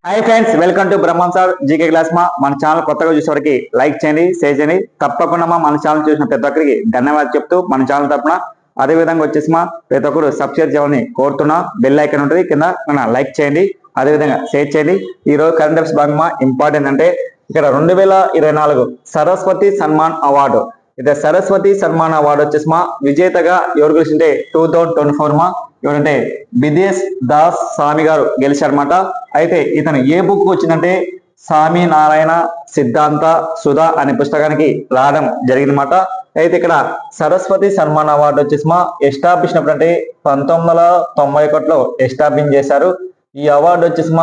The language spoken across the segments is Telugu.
Hi friends, welcome to Brahmam sir GK class. మన ఛానల్ కొత్తగా చూసేవారికి లైక్ చేయండి, షేర్ చేయండి. తప్పకుండా మన ఛానల్ చూసిన ప్రతి ఒక్కరికి ధన్యవాదాలు చెప్తూ మన ఛానల్ తరపున అదే విధంగా వచ్చేసి ప్రతి ఒక్కరు సబ్స్క్రైబ్ చేయాలని కోరుతున్నా. బెల్ ఐకాన్ ఉంటుంది కింద, లైక్ చేయండి, అదే విధంగా షేర్ చేయండి. ఈ రోజు కరెంట్ అఫైర్స్ భాగంగా ఇంపార్టెంట్ అంటే ఇక్కడ 2024 సరస్వతి సన్మాన్ అవార్డు. ఇది సరస్వతి సన్మాన్ అవార్డు వచ్చేసి విజేతగా ఎవరు గెలిచింటే 2024 ఎవరంటే బిదేశ్ దాస్ స్వామి గారు గెలిచారన్నమాట. అయితే ఇతను ఏ బుక్ వచ్చిందంటే స్వామి నారాయణ సిద్ధాంత సుధా అనే పుస్తకానికి రావడం జరిగిందన్నమాట. అయితే ఇక్కడ సరస్వతి సన్మాన్ అవార్డు వచ్చేసి ఎస్టాబ్లిష్ అంటే 1991లో ఎస్టాబ్లిష్ చేశారు. ఈ అవార్డు వచ్చేసి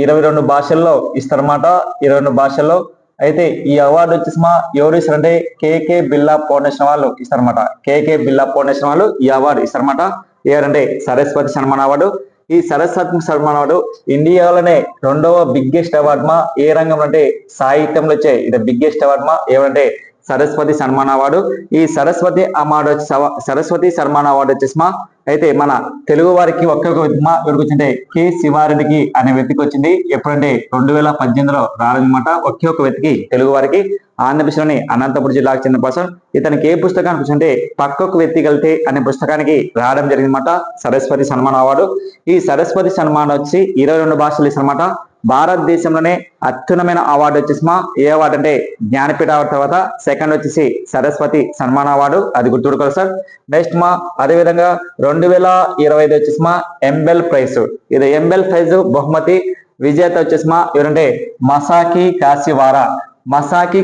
22 భాషల్లో ఇస్తారన్నమాట, 22 భాషల్లో. అయితే ఈ అవార్డు వచ్చేసి ఎవరు ఇస్తారంటే కేకే బిర్లా ఫౌండేషన్ వాళ్ళు ఇస్తారన్నమాట. కేకే బిర్లా ఫౌండేషన్ వాళ్ళు ఈ అవార్డు ఇస్తారన్నమాట. ఎవరంటే సరస్వతి సన్మాన్ అవార్డు. ఈ సరస్వతి సన్మాన్ అవార్డు ఇండియాలోనే 2వ బిగ్గెస్ట్ అవార్డు ఏ రంగం అంటే సాహిత్యంలో వచ్చే ఇది బిగ్గెస్ట్ అవార్డు ఏమంటే సరస్వతి సన్మాన్ అవార్డు. ఈ సరస్వతి సన్మాన్ అవార్డు వచ్చేసి అయితే మన తెలుగు వారికి ఒక్కొక్క ఎవరికి వచ్చింటే కె శివారెడ్డికి అనే వ్యక్తికి వచ్చింది. ఎప్పుడంటే 2018లో రాదనమాట. ఒకే ఒక వ్యక్తికి తెలుగు వారికి ఆంధ్రప్రదేశ్లోని అనంతపురం జిల్లాకు చెందిన పర్సన్. ఇతనికి ఏ పుస్తకానికి వచ్చింటే పక్కకు వ్యక్తి కలితే అనే పుస్తకానికి రావడం జరిగిందన్నమాట సరస్వతి సన్మాన్ అవార్డు. ఈ సరస్వతి సన్మాన్ వచ్చి 22 భాషలు ఇస్తారన్నమాట. భారతదేశంలోనే అత్యున్నమైన అవార్డు వచ్చేసి ఏ అవార్డు అంటే జ్ఞానపీఠ అవార్డు తర్వాత సెకండ్ వచ్చేసి సరస్వతి సన్మాన్ అవార్డు, అది గుర్తుపెట్టుకోవాలి సార్. నెక్స్ట్ అదేవిధంగా 2025 వచ్చేసి ఎంబెల్ ప్రైజ్. ఇది ఎంబెల్ ప్రైజ్ బహుమతి విజేత వచ్చేసి ఎవరంటే మసాకి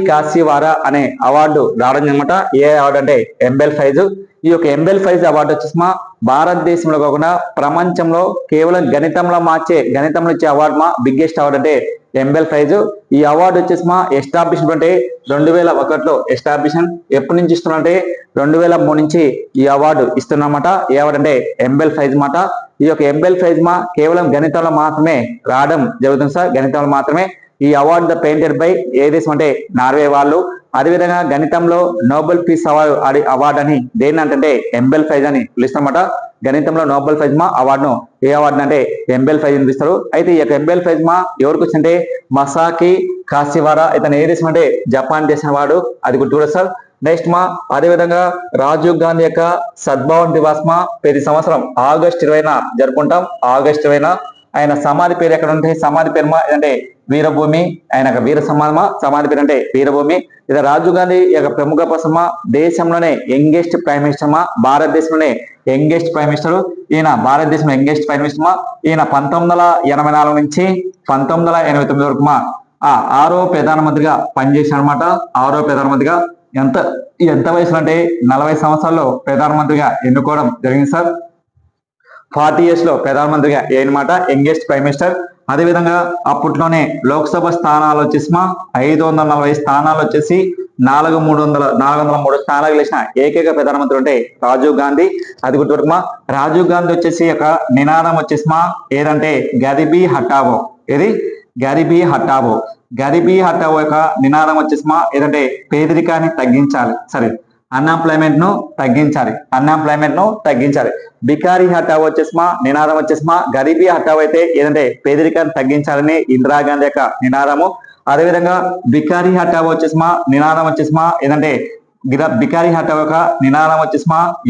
కాశీవారా అనే అవార్డు రావడం అనమాట. ఏ అవార్డు అంటే ఎంబెల్ ప్రైజ్. ఈ యొక్క ఎంబెల్ ప్రైజ్ అవార్డు వచ్చేసి భారతదేశంలో కాకుండా ప్రపంచంలో కేవలం గణితంలో ఇచ్చే అవార్డు బిగ్గెస్ట్ అవార్డు అంటే ఎంబెల్ ప్రైజ్. ఈ అవార్డు వచ్చేసి ఎస్టాబ్లిష్ అంటే 2001లో ఎస్టాబ్లిష్. ఎప్పటి నుంచి ఇస్తున్నారంటే 2003 నుంచి ఈ అవార్డు ఇస్తున్నమాట. ఏ అవార్డు అంటే ఎంబెల్ ప్రైజ్ మాట. ఈ యొక్క ఎంబెల్ ప్రైజ్ కేవలం గణితంలో మాత్రమే రావడం జరుగుతుంది సార్, గణితంలో మాత్రమే. ఈ అవార్డు ద పెయింటెడ్ బై ఏ దేశం అంటే నార్వే వాళ్ళు. అదేవిధంగా గణితంలో నోబెల్ పీస్ అవార్డు అని దేన్ని అంటే ఎంబెల్ ప్రైజ్ అని పిలుస్తారన్నమాట. గణితంలో నోబెల్ ప్రైజ్ అవార్డును ఏ అవార్డు అంటే ఎంబెల్ ప్రైజ్ అని పిలుస్తారు. అయితే ఈ యొక్క ఎంబెల్ ప్రైజ్ ఎవరికి వచ్చింటే మసాకి కాశీవారా. ఇతను ఏ దేశం అంటే జపాన్ దేశం వాడు, అది గుర్తుపెట్టుకోండి సార్. నెక్స్ట్ అదేవిధంగా రాజీవ్ గాంధీ యొక్క సద్భావన్ దివాస్ ప్రతి సంవత్సరం ఆగస్టు 20న జరుపుకుంటాం. ఆగస్టు 20న ఆయన సమాధి పేరు ఎక్కడ ఉంటే సమాధి పేరు అంటే వీరభూమి. ఆయన వీర సమాధి పేరు అంటే వీరభూమి. ఇది రాజీవ్ గాంధీ యొక్క ప్రముఖ పర్సన్ దేశంలోనే యంగెస్ట్ ప్రైమ్ మినిస్టర్ భారతదేశంలోనే యంగెస్ట్ ప్రైమ్ మినిస్టర్ ఈయన. భారతదేశంలో యంగెస్ట్ ప్రైమ్ మినిస్టర్ ఈయన 1984 నుంచి 1989 వరకు 6వ ప్రధానమంత్రిగా పనిచేశాడు అనమాట. 6వ ప్రధానమంత్రిగా ఎంత వయసులో అంటే 40 సంవత్సరాల్లో ప్రధానమంత్రిగా ఎన్నుకోవడం జరిగింది సార్. 40 years లో ప్రధానమంత్రిగా అనమాట, యంగెస్ట్ ప్రైమ్ మినిస్టర్. అదేవిధంగా అప్పట్లోనే లోక్సభ స్థానాలు వచ్చేసి 540 స్థానాలు వచ్చేసి 403 స్థానాలు గెలిచిన ఏకైక ప్రధానమంత్రి అంటే రాజీవ్ గాంధీ, అది గుర్తుపెట్టుకోమా. రాజీవ్ గాంధీ వచ్చేసి యొక్క నినాదం వచ్చేసి ఏదంటే గరీబీ హటావో. ఏది గరీబీ హటావో. గరీబీ హటావో యొక్క నినాదం వచ్చేసి ఏదంటే పేదరికాన్ని తగ్గించాలి, సరే అన్ఎంప్లాయ్మెంట్ ను తగ్గించాలి. బికారీ హటావో వచ్చేసి నినాదం వచ్చేసి గరీబీ హటావో అయితే ఏదంటే పేదరికాన్ని తగ్గించాలని ఇందిరాగాంధీ యొక్క నినాదము. అదేవిధంగా బికారీ హటావో వచ్చేసి నినాదం వచ్చేసి ఏదంటే బికారీ హటావో యొక్క నినాదం వచ్చేసి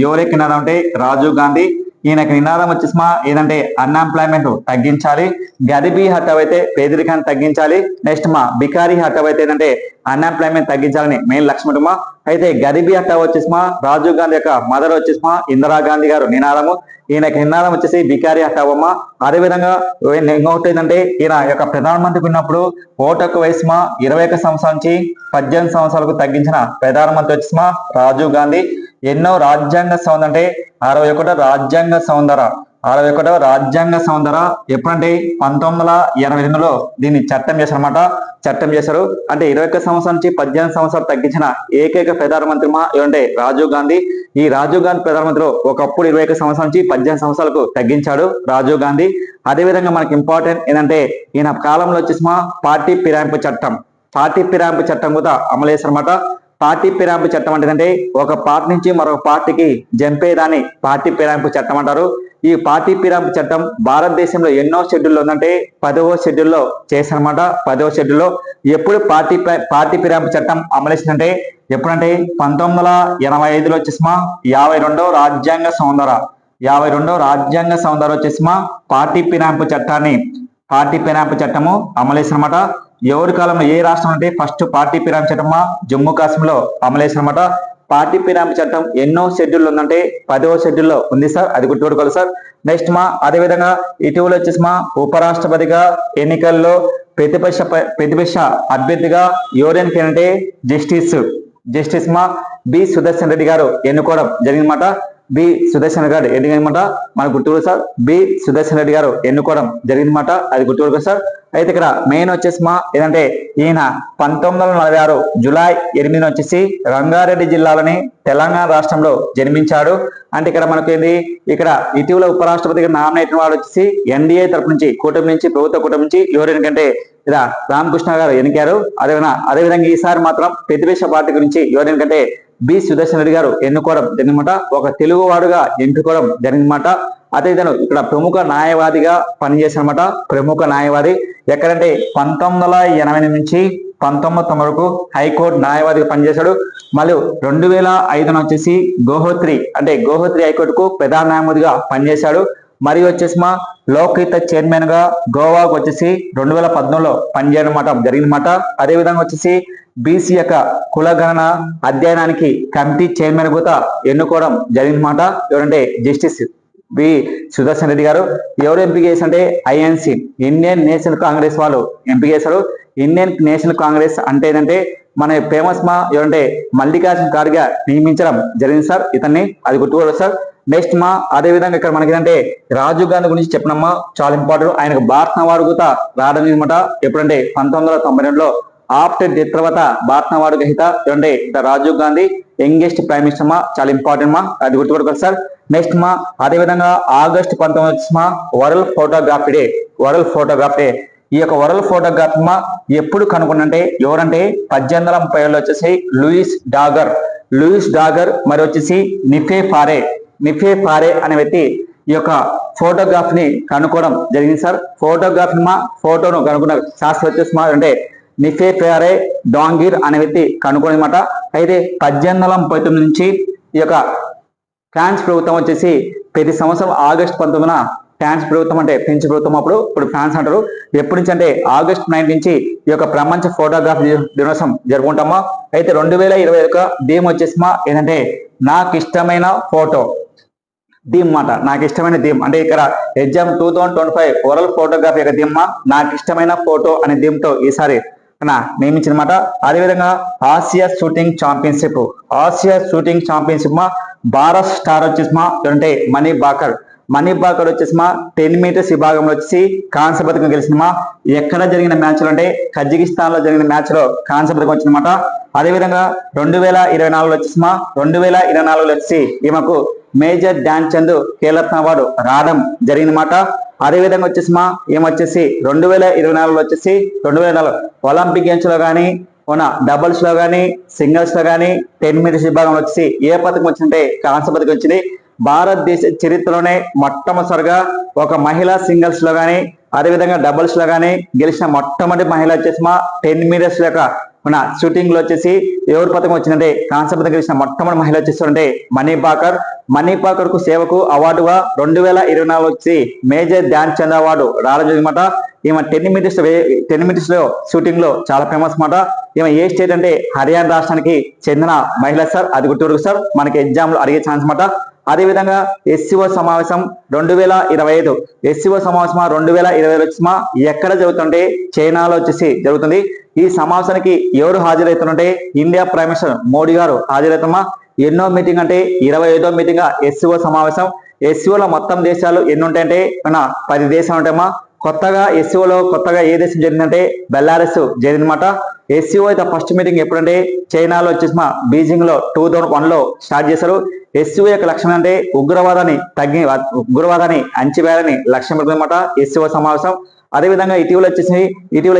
ఎవరికి నినాదం అంటే రాజీవ్ గాంధీ. ఈయనకి నినాదం వచ్చేసి ఏదంటే అన్ఎంప్లాయ్మెంట్ తగ్గించాలి. గరీబీ హటావో అయితే పేదరికాన్ని తగ్గించాలి. నెక్స్ట్ బికారీ హటావో అయితే ఏంటంటే అన్ఎంప్లాయ్మెంట్ తగ్గించాలని మెయిన్ లక్ష్యం. అయితే గరీబీ హటావో వచ్చేసి రాజీవ్ గాంధీ యొక్క మదర్ వచ్చేసి ఇందిరాగాంధీ గారు నినాదము. ఈయనకి నినాదం వచ్చేసి బికారీ హటావో. అదేవిధంగా ఇంకొకటి ఏంటంటే ఈయన యొక్క ప్రధానమంత్రి ఉన్నప్పుడు ఓటకు వయసు 21 సంవత్సరాల నుంచి 18 సంవత్సరాలకు తగ్గించిన ప్రధానమంత్రి వచ్చేసి రాజీవ్ గాంధీ. ఎన్నో రాజ్యాంగ సౌందర్య అంటే 61వ రాజ్యాంగ సౌందర్య ఎప్పుడంటే 1982లో దీన్ని చట్టం చేశారు. అంటే 21 సంవత్సరాల నుంచి 18 సంవత్సరాలు తగ్గించిన ఏకైక ప్రధానమంత్రి ఏమంటే రాజీవ్ గాంధీ. ఈ రాజీవ్ గాంధీ ప్రధానమంత్రి ఒకప్పుడు 21 సంవత్సరాల నుంచి 18 సంవత్సరాలకు తగ్గించాడు రాజీవ్ గాంధీ. అదేవిధంగా మనకి ఇంపార్టెంట్ ఏంటంటే ఈయన కాలంలో వచ్చేసి పార్టీ ఫిరాయింపు చట్టం కూడా అమలు చేశారన్నమాట. పార్టీ ఫిరాయింపు చట్టం అంటే ఒక పార్టీ నుంచి మరొక పార్టీకి జంపేదాన్ని పార్టీ ఫిరాయింపు చట్టం అంటారు. ఈ పార్టీ ఫిరాయింపు చట్టం భారతదేశంలో ఎన్నో షెడ్యూల్లో ఉందంటే 10వ షెడ్యూల్లో చేశారన్నమాట. 10వ షెడ్యూల్లో ఎప్పుడు పార్టీ ఫిరాయింపు చట్టం అమలేసిందంటే ఎప్పుడంటే 1985లో వచ్చేసిమా 52వ రాజ్యాంగ సవరణ వచ్చేసిమా పార్టీ ఫిరాయింపు చట్టము అమలేసినమాట. ఎవరి కాలంలో ఏ రాష్ట్రం అంటే ఫస్ట్ పార్టీ ఫిరాయింపు చట్టమా జమ్మూ కాశ్మీర్లో అమలేసినమాట. పార్టీ ఫిరాయింపు చట్టం ఎన్నో షెడ్యూల్ ఉందంటే 10వ షెడ్యూల్లో ఉంది సార్, అది గుర్తుపెట్టుకోవాలి సార్. నెక్స్ట్ అదేవిధంగా ఇటీవల వచ్చేసిమా ఉపరాష్ట్రపతిగా ఎన్నికల్లో ప్రతిపక్ష అభ్యర్థిగా ఎవరైనా అంటే జస్టిస్ బి సుదర్శన్ రెడ్డి గారు ఎన్నుకోవడం జరిగిందన్నమాట. బి సుదర్శన్ రెడ్డి గారు ఎన్నికనమాట మనకు గుర్తుపెట్టుకో సార్. బి సుదర్శన్ రెడ్డి గారు ఎన్నుకోవడం జరిగిందన్నమాట, అది గుర్తుపెట్టుకో సార్. అయితే ఇక్కడ మెయిన్ వచ్చేసిమా ఏదంటే ఈయన 1946 జూలై 8 వచ్చేసి రంగారెడ్డి జిల్లాలోని తెలంగాణ రాష్ట్రంలో జన్మించాడు. అంటే ఇక్కడ మనకు ఏంది ఇక్కడ ఇటీవల ఉపరాష్ట్రపతిగా నామినేట్ వాడు వచ్చేసి ఎన్డీఏ తరపు నుంచి ప్రభుత్వ కూటమి నుంచి ఎవరు ఎన్నికంటే ఇలా రామకృష్ణ గారు ఎన్నికారు. అదేవిధంగా ఈసారి మాత్రం ప్రతిపక్ష పార్టీ గురించి ఎవరు ఎన్నికంటే బి సుదర్శన్ రెడ్డి గారు ఎన్నుకోవడం జరిగిందన్నమాట. ఒక తెలుగు వాడుగా ఎంచుకోవడం జరిగిందన్నమాట. అదే ఇతను ఇక్కడ ప్రముఖ న్యాయవాదిగా పనిచేశారన్నమాట. ప్రముఖ న్యాయవాది ఎక్కడంటే 1980 నుంచి 1990 వరకు హైకోర్టు న్యాయవాదిగా పనిచేశాడు. మరియు 2005 వచ్చేసి గోహత్రి హైకోర్టుకు ప్రధాన న్యాయమూర్తిగా పనిచేశాడు. మరియు వచ్చేసిమా లోక్హిత చైర్మన్ గా గోవాకు వచ్చేసి 2014లో పనిచేయడం జరిగిందన్నమాట. అదేవిధంగా వచ్చేసి బీసీ యొక్క కులగణన అధ్యయనానికి కమిటీ చైర్మన్ కూడా ఎన్నుకోవడం జరిగిందన్నమాట. ఎవరంటే జస్టిస్ బి సుదర్శన్ రెడ్డి గారు. ఎవరు ఎంపిక చేశారంటే ఐఎన్సి ఇండియన్ నేషనల్ కాంగ్రెస్ వాళ్ళు ఎంపిక చేశారు. ఇండియన్ నేషనల్ కాంగ్రెస్ అంటే ఏంటంటే మన ఫేమస్ ఎవరంటే మల్లికార్జున ఖార్గే నియమించడం జరిగింది సార్ ఇతన్ని, అది గుర్తుకోవాలి సార్. నెక్స్ట్ అదేవిధంగా ఇక్కడ మనకి ఏంటంటే రాజీవ్ గాంధీ గురించి చెప్పినమ్మా చాలా ఇంపార్టెంట్. ఆయనకు భారత అవార్డు కూడా రావడం అనమాట. ఎప్పుడంటే 1992లో ఆఫ్టర్ డెత్ తర్వాత భారత అవార్డు గ్రహీత అంటే Rajiv Gandhi youngest prime minister చాలా ఇంపార్టెంట్ అది గుర్తుపెట్టుకోవాలి సార్. నెక్స్ట్ అదేవిధంగా ఆగస్టు 19 వరల్డ్ ఫోటోగ్రాఫీ డే. ఈ యొక్క వరల్డ్ ఫోటోగ్రాఫీ ఎప్పుడు కనుక్కున్నంటే ఎవరంటే 1837లో వచ్చేసి లూయిస్ డాగర్ మరి వచ్చేసి నిఫే ఫారే అనే వ్యక్తి ఈ యొక్క ఫోటోగ్రాఫ్ని కనుక్కోవడం జరిగింది సార్. ఫోటోను కనుక్కున్న శాస్త్రవేత్త వచ్చేసి అంటే నిఫే ఫారే డాంగిర్ అనే వ్యక్తి కనుక్కోనమాట. అయితే 1839 నుంచి ఈ యొక్క ఫ్రాన్స్ ప్రభుత్వం వచ్చేసి ప్రతి సంవత్సరం ఆగస్టు 19న ఫ్రాన్స్ ప్రభుత్వం అంటే ఫ్రెంచ్ ప్రభుత్వం ఇప్పుడు ఫ్రాన్స్ అంటారు. ఎప్పటి నుంచి అంటే ఆగస్టు 9 నుంచి ఈ యొక్క ప్రపంచ ఫోటోగ్రాఫీ దినోత్సవం జరుపుకుంటామా. అయితే 2021 థీమ్ వచ్చేసి ఏంటంటే నాకు ఇష్టమైన ఫోటో థీమ్ నాకు ఇష్టమైన థీమ్ అంటే ఇక్కడ ఎగ్జామ్ 2025 వరల్డ్ ఫోటోగ్రఫీ యొక్క థీమ్ నాకు ఇష్టమైన ఫోటో అనే థీమ్తో ఈసారి నియమించనమాట. అదేవిధంగా Asia shooting championship Bharat star వచ్చేసి అంటే మనీ బాకర్ వచ్చేసి 10 మీటర్స్ విభాగంలో వచ్చేసి కాంస్య పథకం గెలిచిందమ్మా. ఎక్కడ జరిగిన మ్యాచ్లు అంటే కజకిస్తాన్ లో జరిగిన మ్యాచ్ లో కాంస్య పథకం వచ్చిందన్నమాట. అదేవిధంగా 2024లో వచ్చేసి ఈమెకు మేజర్ ధ్యాన్ చంద్ ఖేలరత్న అవార్డు రావడం జరిగిందన్నమాట. అదేవిధంగా వచ్చేసి 2024లో వచ్చేసి 2024 ఒలింపిక్ గేమ్స్ లో కానీ డబుల్స్ లో కానీ సింగిల్స్ లో కానీ 10 మీటర్స్ విభాగంలో వచ్చేసి ఏ పథకం వచ్చిందంటే కాంస్య పథకం వచ్చింది. భారతదేశ చరిత్రలోనే మొట్టమొదటిసారిగా ఒక మహిళా సింగిల్స్ లో కానీ అదేవిధంగా డబుల్స్ లో కానీ గెలిచిన మొట్టమొదటి మహిళ వచ్చేసి 10 మీటర్స్ యొక్క షూటింగ్ లో వచ్చేసి ఎవరు పథకం వచ్చిందంటే కాంస్య పథకం గెలిచిన మొట్టమొదటి మహిళ వచ్చేసి మనీ బాకర్ కు సేవకు అవార్డుగా 2024 వచ్చి మేజర్ ధ్యాన్ చంద్ అవార్డు రావడం జరిగిందన్నమాట. ఈమె 10 మీటర్స్ లో షూటింగ్ లో చాలా ఫేమస్ మాట. ఈమె ఏ స్టేట్ అంటే హర్యానా రాష్ట్రానికి చెందిన మహిళ సార్, అది గుర్తుపెట్టుకో సార్, మనకి ఎగ్జామ్ లో అడిగే ఛాన్స్ మాట. అదేవిధంగా ఎస్సీఓ సమావేశం 2025 వచ్చి ఎక్కడ జరుగుతుంటే చైనాలో వచ్చేసి జరుగుతుంది. ఈ సమావేశానికి ఎవరు హాజరవుతుంటే ఇండియా ప్రైమ్ మినిస్టర్ మోడీ గారు హాజరవుతామా. ఎన్నో మీటింగ్ అంటే 25వ మీటింగ్ ఎస్సీఓ సమావేశం. ఎస్సీఓలో మొత్తం దేశాలు ఎన్ని ఉంటాయంటే 10 దేశాలు ఉంటాయమ్మా. కొత్తగా ఏ దేశం జరిగిందంటే బెల్లారస్ జరిగిందన్నమాట. ఎస్సీఓ అయితే ఫస్ట్ మీటింగ్ ఎప్పుడంటే చైనాలో వచ్చేసి బీజింగ్ లో 2001లో స్టార్ట్ చేశారు. ఎస్సీఓ యొక్క లక్ష్యం అంటే ఉగ్రవాదాన్ని అణచివేయాలని లక్ష్యం పెడుతుందన్నమాట ఎస్సీఓ సమావేశం. అదేవిధంగా ఇటీవల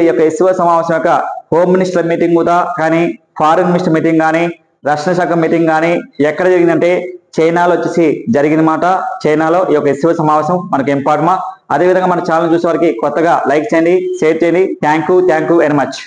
ఈ యొక్క ఎస్సీఓ సమావేశం యొక్క హోమ్ మినిస్టర్ మీటింగ్ కూడా కానీ ఫారిన్ మినిస్టర్ మీటింగ్ కానీ, రక్షణ శాఖ మీటింగ్ కానీ ఎక్కడ జరిగిందంటే చైనాలో జరిగిందన్నమాట. చైనాలో ఈ యొక్క ఎస్సీఓ సమావేశం మనకి ఇంపార్టెంట్. అదేవిధంగా మన ఛానల్ చూసే వారికి కొత్తగా లైక్ చేయండి, షేర్ చేయండి. Thank you very much.